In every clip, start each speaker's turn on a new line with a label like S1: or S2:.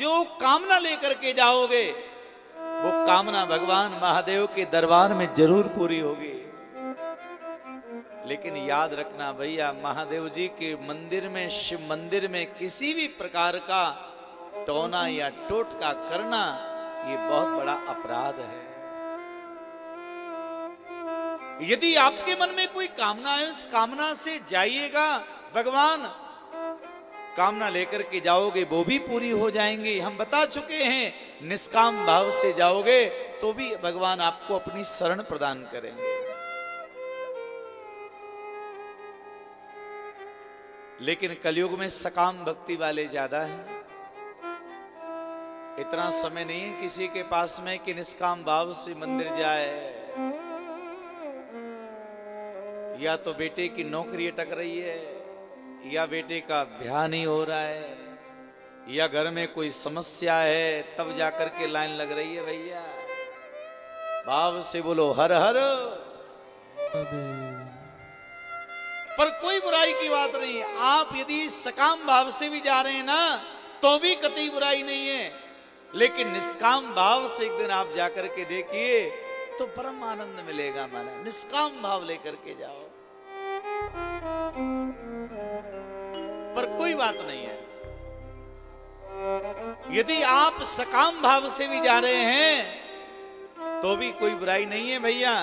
S1: जो कामना लेकर के जाओगे वो कामना भगवान महादेव के दरबार में जरूर पूरी होगी। लेकिन याद रखना भैया, महादेव जी के मंदिर में, शिव मंदिर में किसी भी प्रकार का टोना या टोटका करना ये बहुत बड़ा अपराध है। यदि आपके मन में कोई कामना है, उस कामना से जाइएगा, भगवान कामना लेकर के जाओगे वो भी पूरी हो जाएंगी। हम बता चुके हैं, निष्काम भाव से जाओगे तो भी भगवान आपको अपनी शरण प्रदान करेंगे। लेकिन कलयुग में सकाम भक्ति वाले ज्यादा हैं। इतना समय नहीं है किसी के पास में कि निष्काम भाव से मंदिर जाए। या तो बेटे की नौकरी अटक रही है, या बेटे का ब्याह नहीं हो रहा है, या घर में कोई समस्या है, तब जाकर के लाइन लग रही है। भैया भाव से बोलो हर हर। पर कोई बुराई की बात नहीं है। आप यदि सकाम भाव से भी जा रहे हैं ना तो भी कतई बुराई नहीं है। लेकिन निष्काम भाव से एक दिन आप जाकर के देखिए तो परम आनंद मिलेगा। माना निष्काम भाव लेकर के जाओ, पर कोई बात नहीं है। यदि आप सकाम भाव से भी जा रहे हैं तो भी कोई बुराई नहीं है भैया।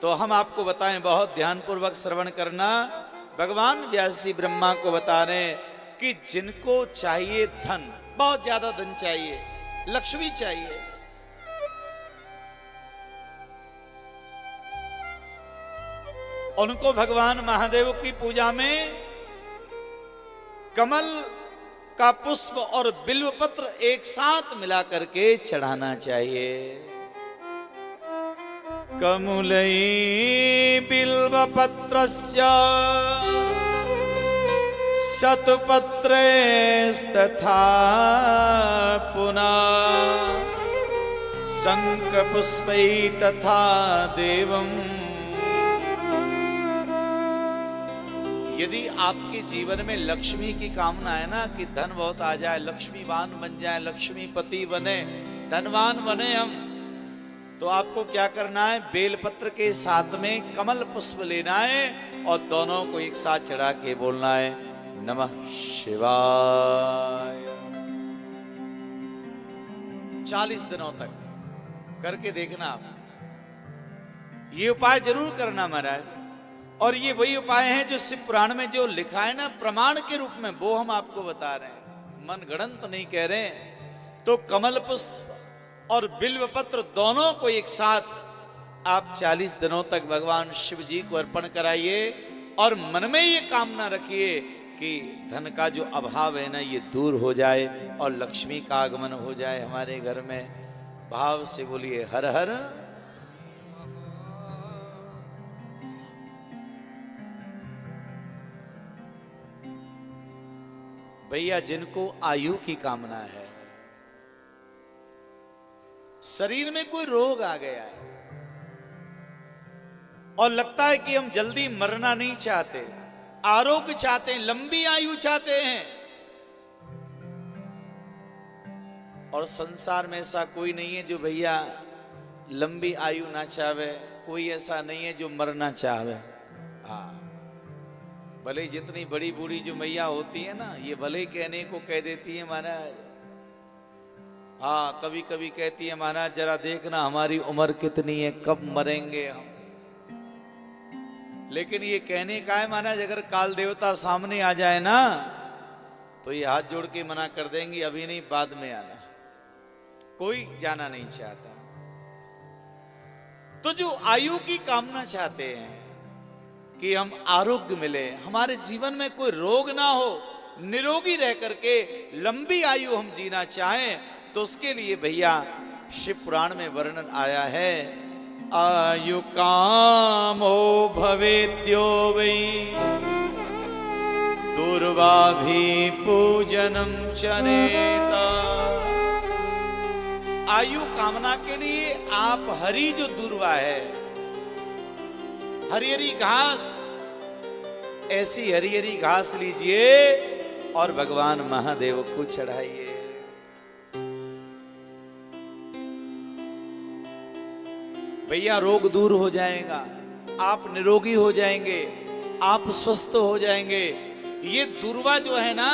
S1: तो हम आपको बताएं, बहुत ध्यान पूर्वक श्रवण करना। भगवान व्यास जी ब्रह्मा को बता रहे कि जिनको चाहिए धन, बहुत ज्यादा धन चाहिए, लक्ष्मी चाहिए, उनको भगवान महादेव की पूजा में कमल का पुष्प और बिल्व पत्र एक साथ मिला करके चढ़ाना चाहिए। कमुलई बिल्वपत्रस्य शतपत्रैस्तथा पुनः शंखपुष्पै तथा देवम्। यदि आपके जीवन में लक्ष्मी की कामना है ना कि धन बहुत आ जाए, लक्ष्मीवान बन जाए, लक्ष्मीपति बने, धनवान बने हम, तो आपको क्या करना है? बेलपत्र के साथ में कमल पुष्प लेना है और दोनों को एक साथ चढ़ा के बोलना है नमः शिवाय। 40 दिनों तक करके देखना आप। ये उपाय जरूर करना महाराज। और ये वही उपाय है जो शिव पुराण में जो लिखा है ना प्रमाण के रूप में, वो हम आपको बता रहे हैं, मन गणंत नहीं कह रहे हैं। तो कमल पुष्प और बिल्व पत्र दोनों को एक साथ आप 40 दिनों तक भगवान शिव जी को अर्पण कराइए और मन में ये कामना रखिए कि धन का जो अभाव है ना ये दूर हो जाए और लक्ष्मी का आगमन हो जाए हमारे घर में। भाव से बोलिए हर हर। भैया जिनको आयु की कामना है, शरीर में कोई रोग आ गया है और लगता है कि हम जल्दी मरना नहीं चाहते, आरोग्य चाहते हैं, लंबी आयु चाहते हैं, और संसार में ऐसा कोई नहीं है जो भैया लंबी आयु ना चाहे, कोई ऐसा नहीं है जो मरना चाहे। हाँ, भले जितनी बड़ी बूढ़ी जो मैया होती है ना, ये भले कहने को कह देती है महाराज, हाँ कभी कभी कहती है महाराज जरा देखना हमारी उम्र कितनी है, कब मरेंगे हम। लेकिन ये कहने का है महाराज, अगर काल देवता सामने आ जाए ना तो ये हाथ जोड़ के मना कर देंगे, अभी नहीं बाद में आना। कोई जाना नहीं चाहता। तो जो आयु की कामना चाहते हैं कि हम आरोग्य मिले, हमारे जीवन में कोई रोग ना हो, निरोगी रह करके लंबी आयु हम जीना चाहें, तो उसके लिए भैया शिव पुराण में वर्णन आया है, आयु कामो भवेद्यो वै दुर्वाभि पूजनम चनेता। आयु कामना के लिए आप हरी जो दूर्वा है, हरी हरी घास, ऐसी हरी हरी घास लीजिए और भगवान महादेव को चढ़ाइए। भैया रोग दूर हो जाएगा, आप निरोगी हो जाएंगे, आप स्वस्थ हो जाएंगे। ये दूर्वा जो है ना,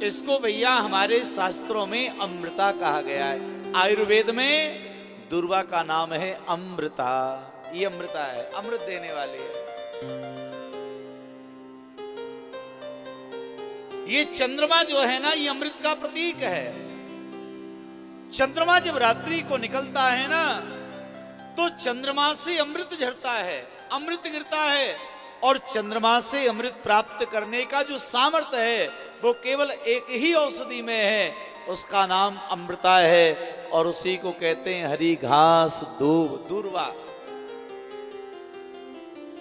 S1: इसको भैया हमारे शास्त्रों में अमृता कहा गया है। आयुर्वेद में दूर्वा का नाम है अमृता। ये अमृता है, अमृत देने वाली है। ये चंद्रमा जो है ना, ये अमृत का प्रतीक है। चंद्रमा जब रात्रि को निकलता है ना, तो चंद्रमा से अमृत झरता है, अमृत गिरता है। और चंद्रमा से अमृत प्राप्त करने का जो सामर्थ्य है, वो केवल एक ही औषधि में है, उसका नाम अमृता है। और उसी को कहते हैं हरी घास दूब, दूर्वा।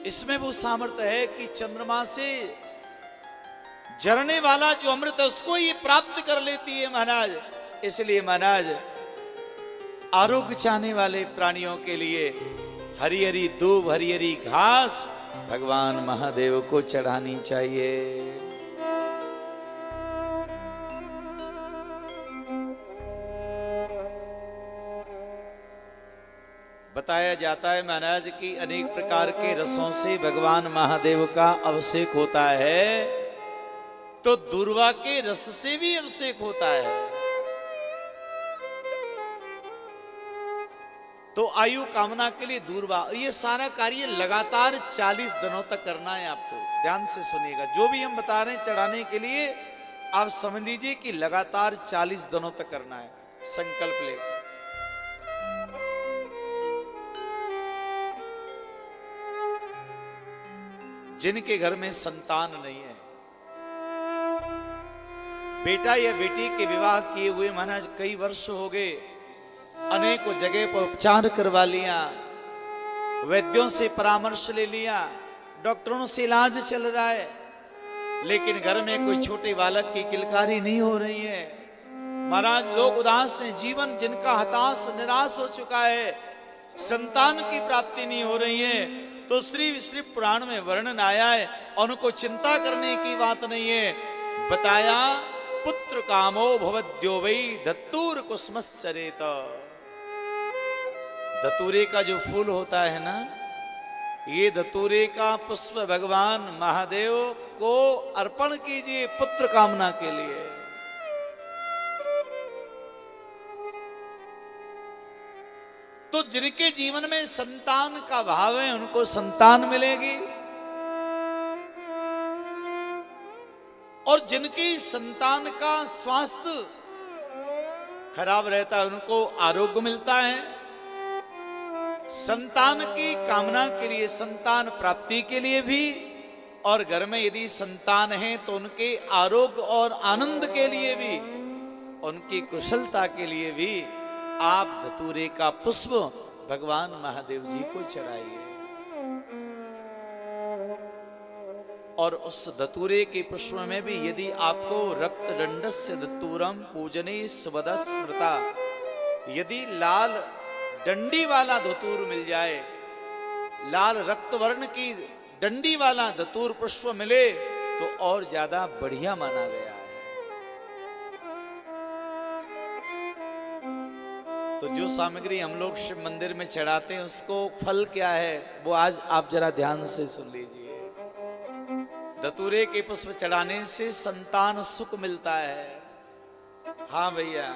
S1: इसमें वो सामर्थ्य है कि चंद्रमा से झरने वाला जो अमृत है, उसको ये प्राप्त कर लेती है महाराज। इसलिए महाराज, आरोग्य चाहने वाले प्राणियों के लिए हरी हरी दूब, हरी हरी घास भगवान महादेव को चढ़ानी चाहिए। बताया जाता है महाराज कि अनेक प्रकार के रसों से भगवान महादेव का अभिषेक होता है, तो दूर्वा के रस से भी अभिषेक होता है। तो आयु कामना के लिए दूर्वा, और ये सारा कार्य लगातार 40 दिनों तक करना है आपको। ध्यान से सुनिएगा, जो भी हम बता रहे हैं चढ़ाने के लिए, आप समझ लीजिए कि लगातार 40 दिनों तक करना है। संकल्प लेकर जिनके घर में संतान नहीं है, बेटा या बेटी के विवाह किए हुए महाराज कई वर्ष हो गए, अनेकों जगह पर उपचार करवा लिया, वैद्यों से परामर्श ले लिया, डॉक्टरों से इलाज चल रहा है, लेकिन घर में कोई छोटे बालक की किलकारी नहीं हो रही है। महाराज लोग उदास हैं, जीवन जिनका हताश निराश हो चुका है, संतान की प्राप्ति नहीं हो रही है। तो श्री पुराण में वर्णन आया है, और उनको चिंता करने की बात नहीं है। बताया पुत्र कामो भवद्यो वै धतूर कुसुमश्चरेत। धतूरे का जो फूल होता है ना, ये धतूरे का पुष्प भगवान महादेव को अर्पण कीजिए पुत्र कामना के लिए। तो जिनके जीवन में संतान का भाव है, उनको संतान मिलेगी, और जिनकी संतान का स्वास्थ्य खराब रहता है, उनको आरोग्य मिलता है। संतान की कामना के लिए, संतान प्राप्ति के लिए भी, और घर में यदि संतान है तो उनके आरोग्य और आनंद के लिए भी, उनकी कुशलता के लिए भी आप धतूरे का पुष्प भगवान महादेव जी को चढ़ाइए। और उस धतूरे के पुष्प में भी यदि आपको रक्त दंडस्य धतूरम पूजने सुबद स्मृता, यदि लाल डंडी वाला धतूर मिल जाए, लाल रक्त वर्ण की डंडी वाला धतूर पुष्प मिले, तो और ज्यादा बढ़िया माना गया है। तो जो सामग्री हम लोग शिव मंदिर में चढ़ाते हैं, उसको फल क्या है वो आज आप जरा ध्यान से सुन लीजिए। धतूरे के पुष्प चढ़ाने से संतान सुख मिलता है। हाँ भैया,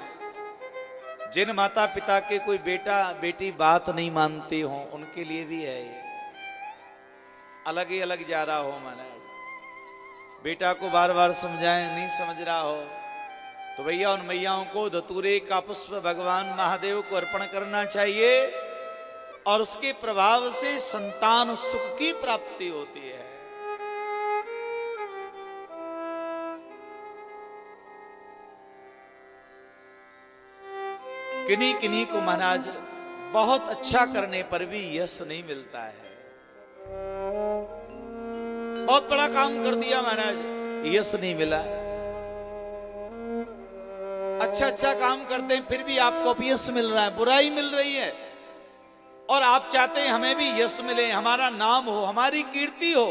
S1: जिन माता पिता के कोई बेटा बेटी बात नहीं मानते हो, उनके लिए भी है ये। अलग ही अलग जा रहा हो, माना बेटा को बार बार समझाएं, नहीं समझ रहा हो, तो भैया उन मैयाओं को धतूरे का पुष्प भगवान महादेव को अर्पण करना चाहिए, और उसके प्रभाव से संतान सुख की प्राप्ति होती है। किन्हीं किन्हीं को महाराज बहुत अच्छा करने पर भी यश नहीं मिलता है। बहुत बड़ा काम कर दिया महाराज, यश नहीं मिला। अच्छा काम करते हैं फिर भी आपको यश मिल रहा है, बुराई मिल रही है, और आप चाहते हैं हमें भी यश मिले, हमारा नाम हो, हमारी कीर्ति हो,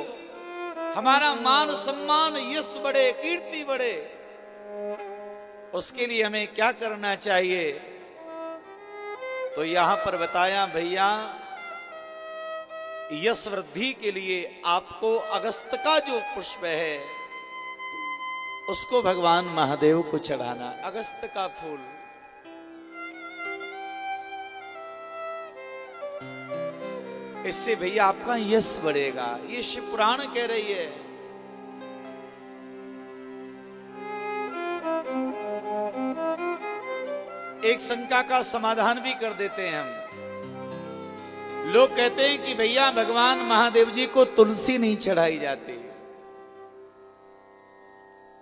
S1: हमारा मान सम्मान, यश बढ़े, कीर्ति बढ़े। उसके लिए हमें क्या करना चाहिए? तो यहां पर बताया भैया, यश वृद्धि के लिए आपको अगस्त का जो पुष्प है उसको भगवान महादेव को चढ़ाना। अगस्त का फूल, इससे भैया आपका यश बढ़ेगा। ये शिव पुराण कह रही है। एक शंका का समाधान भी कर देते हैं हम। लोग कहते हैं कि भैया भगवान महादेव जी को तुलसी नहीं चढ़ाई जाती।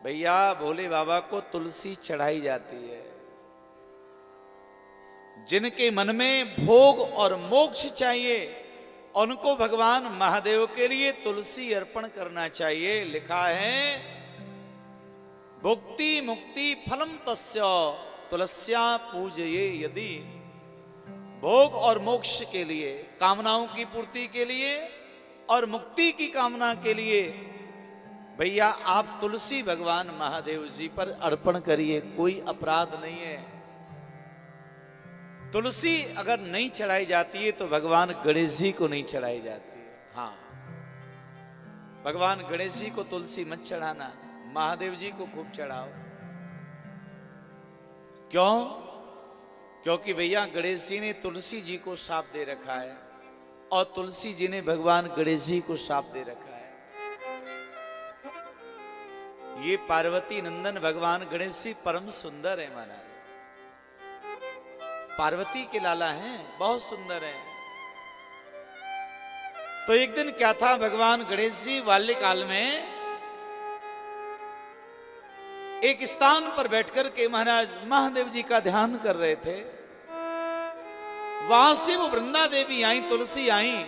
S1: भैया भोले बाबा को तुलसी चढ़ाई जाती है। जिनके मन में भोग और मोक्ष चाहिए उनको भगवान महादेव के लिए तुलसी अर्पण करना चाहिए। लिखा है भुक्ति मुक्ति फलम तस्य तुलस्या पूजये यदि। भोग और मोक्ष के लिए, कामनाओं की पूर्ति के लिए और मुक्ति की कामना के लिए भैया आप तुलसी भगवान महादेव जी पर अर्पण करिए, कोई अपराध नहीं है। तुलसी अगर नहीं चढ़ाई जाती है तो भगवान गणेश जी को नहीं चढ़ाई जाती है। हाँ, भगवान गणेश जी को तुलसी मत चढ़ाना, महादेव जी को खूब चढ़ाओ। क्यों? क्योंकि भैया गणेश जी ने तुलसी जी को शाप दे रखा है और तुलसी जी ने भगवान गणेश जी को शाप दे रखा है। ये पार्वती नंदन भगवान गणेश जी परम सुंदर है महाराज, पार्वती के लाला हैं, बहुत सुंदर है। तो एक दिन क्या था, भगवान गणेश जी बाल्यकाल में एक स्थान पर बैठकर के महाराज महादेव जी का ध्यान कर रहे थे। वहां से वो वृंदा देवी आई, तुलसी आई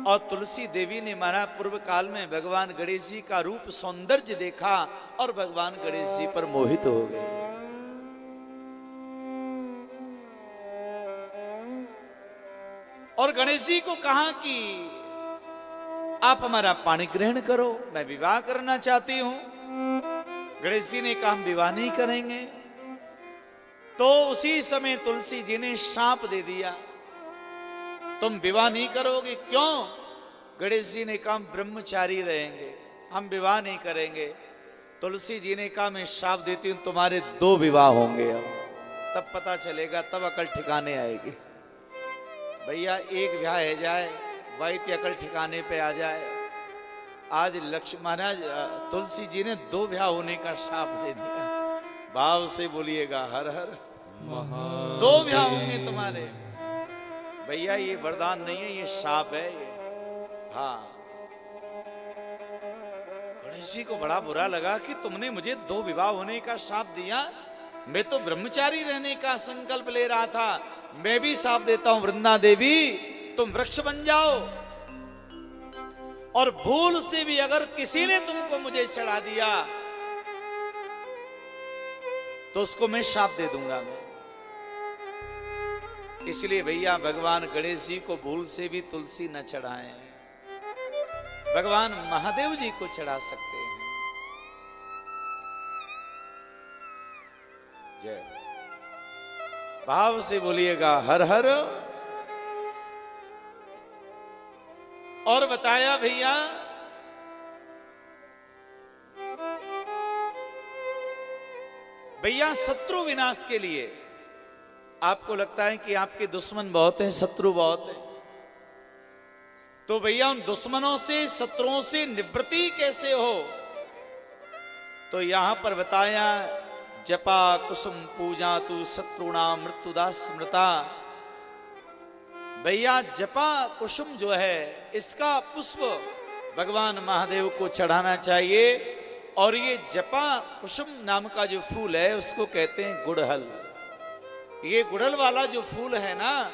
S1: और तुलसी देवी ने महाराज पूर्व काल में भगवान गणेश जी का रूप सौंदर्य देखा और भगवान गणेश जी पर मोहित हो गए। और गणेश जी को कहा कि आप हमारा पाणी ग्रहण करो, मैं विवाह करना चाहती हूं। गणेश जी ने कहा हम विवाह नहीं करेंगे। तो उसी समय तुलसी जी ने शाप दे दिया, तुम विवाह नहीं करोगे। क्यों? गणेश जी ने कहा ब्रह्मचारी रहेंगे, हम विवाह नहीं करेंगे। तुलसी जी ने कहा मैं शाप देती हूं, तुम्हारे 2 विवाह होंगे। अब तब पता चलेगा, तब अकल ठिकाने आएगी। भैया एक ब्याह है जाए, वही अकल ठिकाने पे आ जाए। आज लक्ष्य महाराज तुलसी जी ने 2 ब्याह होने का शाप दे दिया। भाव से बोलिएगा हर हर महादेव। 2 ब्याह होंगे तुम्हारे। भैया ये वरदान नहीं है, ये शाप है ये। हाँ, गणेश जी को बड़ा बुरा लगा कि तुमने मुझे 2 विवाह होने का शाप दिया। मैं तो ब्रह्मचारी रहने का संकल्प ले रहा था। मैं भी शाप देता हूं, वृंदा देवी तुम वृक्ष बन जाओ, और भूल से भी अगर किसी ने तुमको मुझे चढ़ा दिया तो उसको मैं शाप दे दूंगा मैं। इसलिए भैया भगवान गणेश जी को भूल से भी तुलसी न चढ़ाएं, भगवान महादेव जी को चढ़ा सकते हैं। जय। भाव से बोलिएगा हर हर। और बताया भैया शत्रु विनाश के लिए, आपको लगता है कि आपके दुश्मन बहुत हैं, शत्रु बहुत हैं, तो भैया उन दुश्मनों से, शत्रुओं से निवृत्ति कैसे हो? तो यहां पर बताया जपा कुसुम पूजा तू शत्रुणा मृत्युदा स्मृता। भैया जपा कुसुम जो है इसका पुष्प भगवान महादेव को चढ़ाना चाहिए। और ये जपा कुसुम नाम का जो फूल है उसको कहते हैं गुड़हल। ये गुड़हल वाला जो फूल है ना,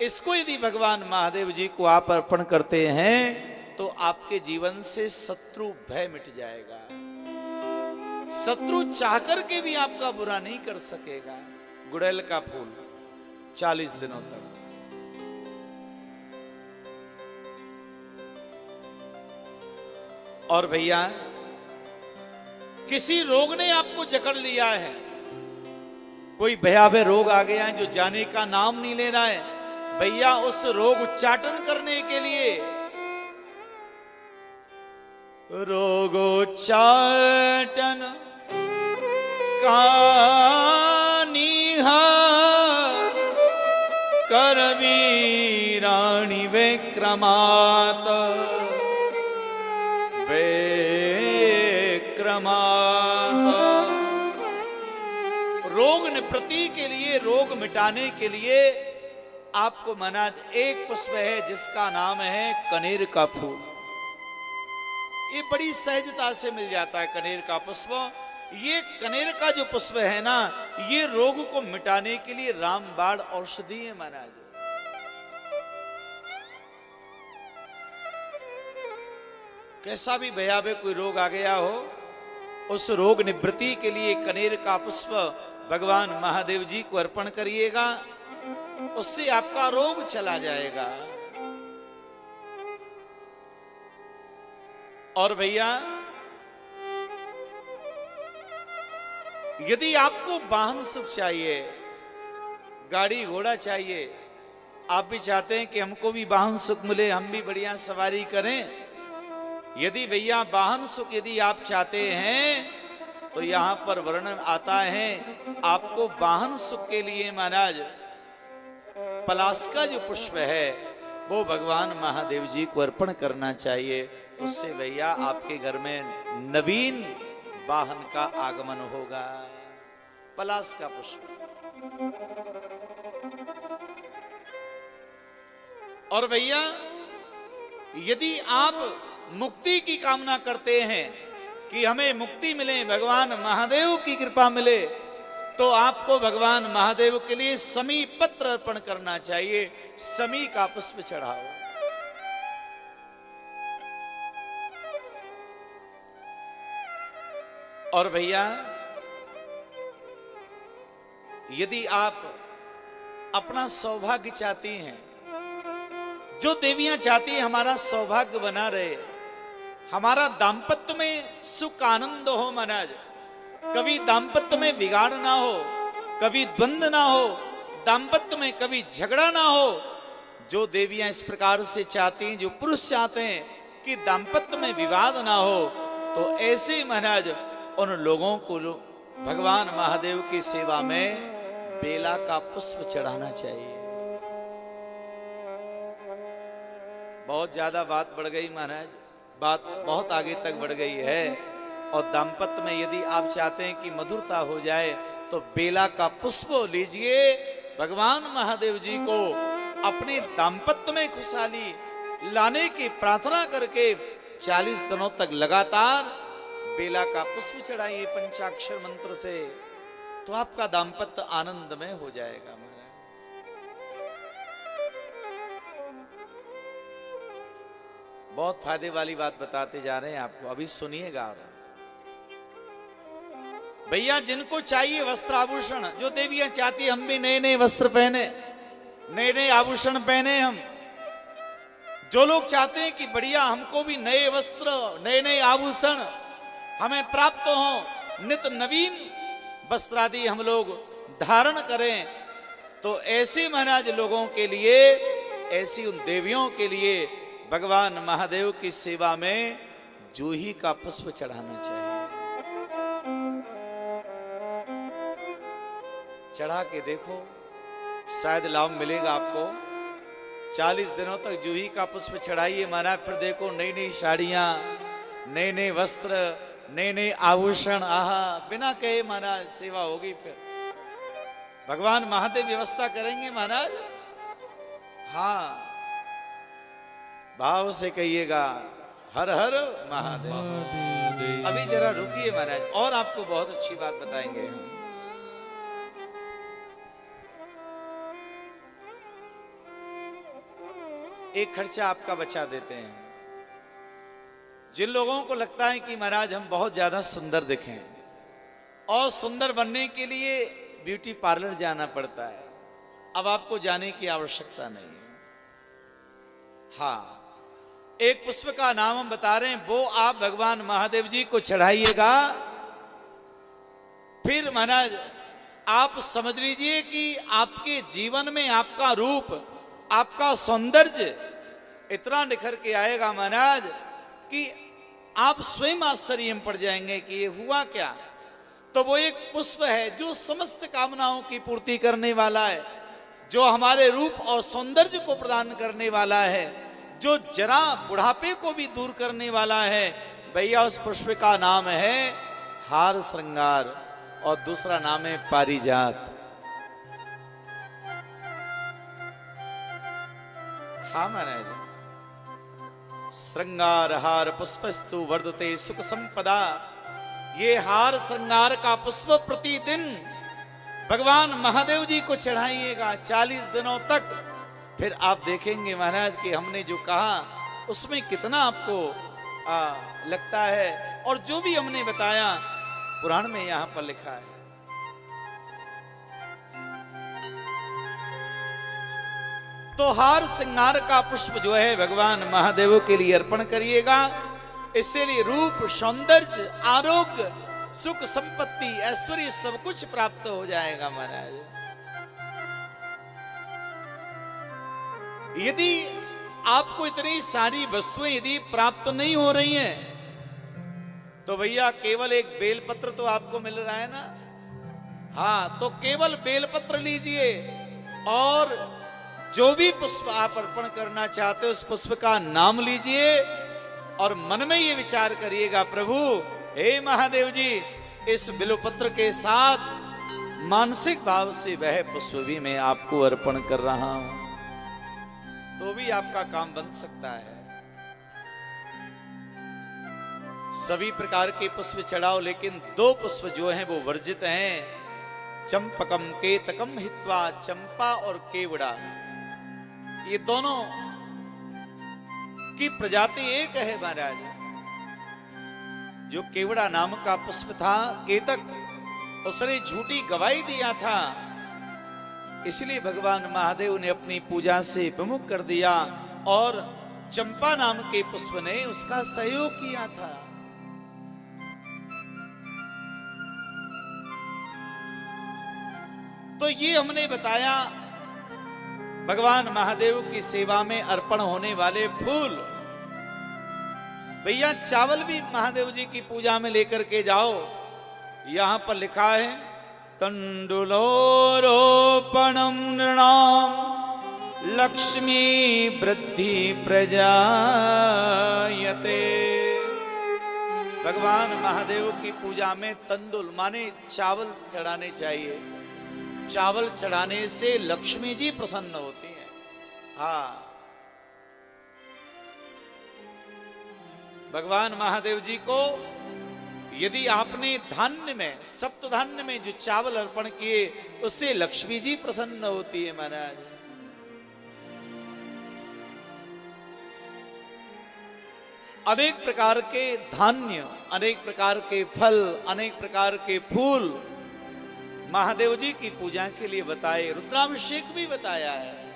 S1: इसको यदि भगवान महादेव जी को आप अर्पण करते हैं तो आपके जीवन से शत्रु भय मिट जाएगा। शत्रु चाहकर के भी आपका बुरा नहीं कर सकेगा। गुड़हल का फूल 40 दिनों तक। और भैया किसी रोग ने आपको जकड़ लिया है, कोई भयावह रोग आ गया है जो जाने का नाम नहीं ले रहा है, भैया उस रोग उच्चाटन करने के लिए रोगोच्चाटन कानिहा करवीराणि विक्रमात रोग निवृत्ति के लिए, रोग मिटाने के लिए आपको महाराज एक पुष्प है जिसका नाम है कनेर का फूल। ये बड़ी सहजता से मिल जाता है कनेर का पुष्प। ये कनेर का जो पुष्प है ना, ये रोग को मिटाने के लिए रामबाण औषधि है महाराज। कैसा भी भयावह कोई रोग आ गया हो, उस रोग निवृत्ति के लिए कनेर का पुष्प भगवान महादेव जी को अर्पण करिएगा, उससे आपका रोग चला जाएगा। और भैया, यदि आपको वाहन सुख चाहिए, गाड़ी घोड़ा चाहिए, आप भी चाहते हैं कि हमको भी वाहन सुख मिले, हम भी बढ़िया सवारी करें, यदि भैया वाहन सुख यदि आप चाहते हैं तो यहां पर वर्णन आता है आपको वाहन सुख के लिए महाराज पलाश का जो पुष्प है वो भगवान महादेव जी को अर्पण करना चाहिए। उससे भैया आपके घर में नवीन वाहन का आगमन होगा। पलाश का पुष्प। और भैया, यदि आप मुक्ति की कामना करते हैं कि हमें मुक्ति मिले, भगवान महादेव की कृपा मिले, तो आपको भगवान महादेव के लिए समी पत्र अर्पण करना चाहिए। समी का पुष्प चढ़ाओ। और भैया, यदि आप अपना सौभाग्य चाहती हैं, जो देवियां चाहती हैं हमारा सौभाग्य बना रहे, हमारा दांपत्य में सुख आनंद हो महाराज, कभी दांपत्य में बिगाड़ ना हो, कभी द्वंद्व ना हो, दांपत्य में कभी झगड़ा ना हो, जो देवियां इस प्रकार से चाहती हैं, जो पुरुष चाहते हैं कि दांपत्य में विवाद ना हो, तो ऐसे महाराज उन लोगों को भगवान महादेव की सेवा में बेला का पुष्प चढ़ाना चाहिए। बहुत ज्यादा बात बढ़ गई महाराज, बात बहुत आगे तक बढ़ गई है। और दाम्पत्य में यदि आप चाहते हैं कि मधुरता हो जाए तो बेला का पुष्प लीजिए, भगवान महादेव जी को अपने दाम्पत्य में खुशहाली लाने की प्रार्थना करके 40 दिनों तक लगातार बेला का पुष्प चढ़ाइए पंचाक्षर मंत्र से, तो आपका दाम्पत्य आनंदमय हो जाएगा महाराज। बहुत फायदे वाली बात बताते जा रहे हैं आपको, अभी सुनिएगा आप। भैया, जिनको चाहिए वस्त्र आभूषण, जो देवियां चाहती हम भी नए नए वस्त्र पहने, नए नए आभूषण पहने, हम जो लोग चाहते हैं कि बढ़िया हमको भी नए वस्त्र नए नए आभूषण हमें प्राप्त हो, नित नवीन वस्त्र आदि हम लोग धारण करें, तो ऐसे महाराज लोगों के लिए, ऐसी उन देवियों के लिए भगवान महादेव की सेवा में जूही का पुष्प चढ़ाना चाहिए। चढ़ा के देखो, शायद लाभ मिलेगा आपको। 40 दिनों तक जूही का पुष्प चढ़ाइए महाराज, फिर देखो नई नई साड़ियां, नए नए वस्त्र, नए नए आभूषण, आहा, बिना कहे महाराज सेवा होगी। फिर भगवान महादेव व्यवस्था करेंगे महाराज। हाँ, भाव से कहिएगा हर हर महादेव। अभी जरा रुकिए महाराज, और आपको बहुत अच्छी बात बताएंगे हम। एक खर्चा आपका बचा देते हैं। जिन लोगों को लगता है कि महाराज हम बहुत ज्यादा सुंदर दिखें, और सुंदर बनने के लिए ब्यूटी पार्लर जाना पड़ता है, अब आपको जाने की आवश्यकता नहीं है। हाँ, एक पुष्प का नाम हम बता रहे हैं, वो आप भगवान महादेव जी को चढ़ाइएगा। फिर महाराज आप समझ लीजिए कि आपके जीवन में आपका रूप, आपका सौंदर्य इतना निखर के आएगा महाराज कि आप स्वयं आश्चर्य में पड़ जाएंगे कि ये हुआ क्या। तो वो एक पुष्प है जो समस्त कामनाओं की पूर्ति करने वाला है, जो हमारे रूप और सौंदर्य को प्रदान करने वाला है, जो जरा बुढ़ापे को भी दूर करने वाला है। भैया उस पुष्प का नाम है हार श्रृंगार और दूसरा नाम है पारिजात। हाँ महाराज, श्रृंगार हार पुष्पस्तु वर्धते सुख संपदा। ये हार श्रृंगार का पुष्प प्रतिदिन भगवान महादेव जी को चढ़ाइएगा 40 दिनों तक। फिर आप देखेंगे महाराज कि हमने जो कहा उसमें कितना आपको लगता है, और जो भी हमने बताया पुराण में यहां पर लिखा है। तो हार श्रृंगार का पुष्प जो है भगवान महादेव के लिए अर्पण करिएगा। इसलिए रूप सौंदर्य आरोग्य सुख संपत्ति ऐश्वर्य सब कुछ प्राप्त हो जाएगा महाराज। यदि आपको इतनी सारी वस्तुएं यदि प्राप्त नहीं हो रही हैं, तो भैया केवल एक बेलपत्र तो आपको मिल रहा है ना। हाँ, तो केवल बेलपत्र लीजिए और जो भी पुष्प आप अर्पण करना चाहते हो उस पुष्प का नाम लीजिए और मन में ये विचार करिएगा, प्रभु हे महादेव जी, इस बिल्वपत्र के साथ मानसिक भाव से वह पुष्प भी मैं आपको अर्पण कर रहा हूं, तो भी आपका काम बन सकता है। सभी प्रकार के पुष्प चढ़ाओ, लेकिन 2 पुष्प जो हैं वो वर्जित हैं। चंपकम केतकम हित्वा, चंपा और केवड़ा, ये दोनों की प्रजाति एक है महाराज। जो केवड़ा नाम का पुष्प था, केतक, उसने झूठी गवाही दिया था, इसलिए भगवान महादेव ने अपनी पूजा से विमुख कर दिया, और चंपा नाम के पुष्प ने उसका सहयोग किया था। तो ये हमने बताया भगवान महादेव की सेवा में अर्पण होने वाले फूल। भैया चावल भी महादेव जी की पूजा में लेकर के जाओ। यहां पर लिखा है तंडुलोरोपणम नृणाम लक्ष्मी वृद्धि प्रजायते। भगवान महादेव की पूजा में तंदुल माने चावल चढ़ाने चाहिए। चावल चढ़ाने से लक्ष्मी जी प्रसन्न होती हैं। हाँ, भगवान महादेव जी को यदि आपने धान्य में, सप्त धान्य में जो चावल अर्पण किए, उससे लक्ष्मी जी प्रसन्न होती है महाराज। अनेक प्रकार के धान्य, अनेक प्रकार के फल, अनेक प्रकार के फूल महादेव जी की पूजा के लिए बताए। रुद्राभिषेक भी बताया है।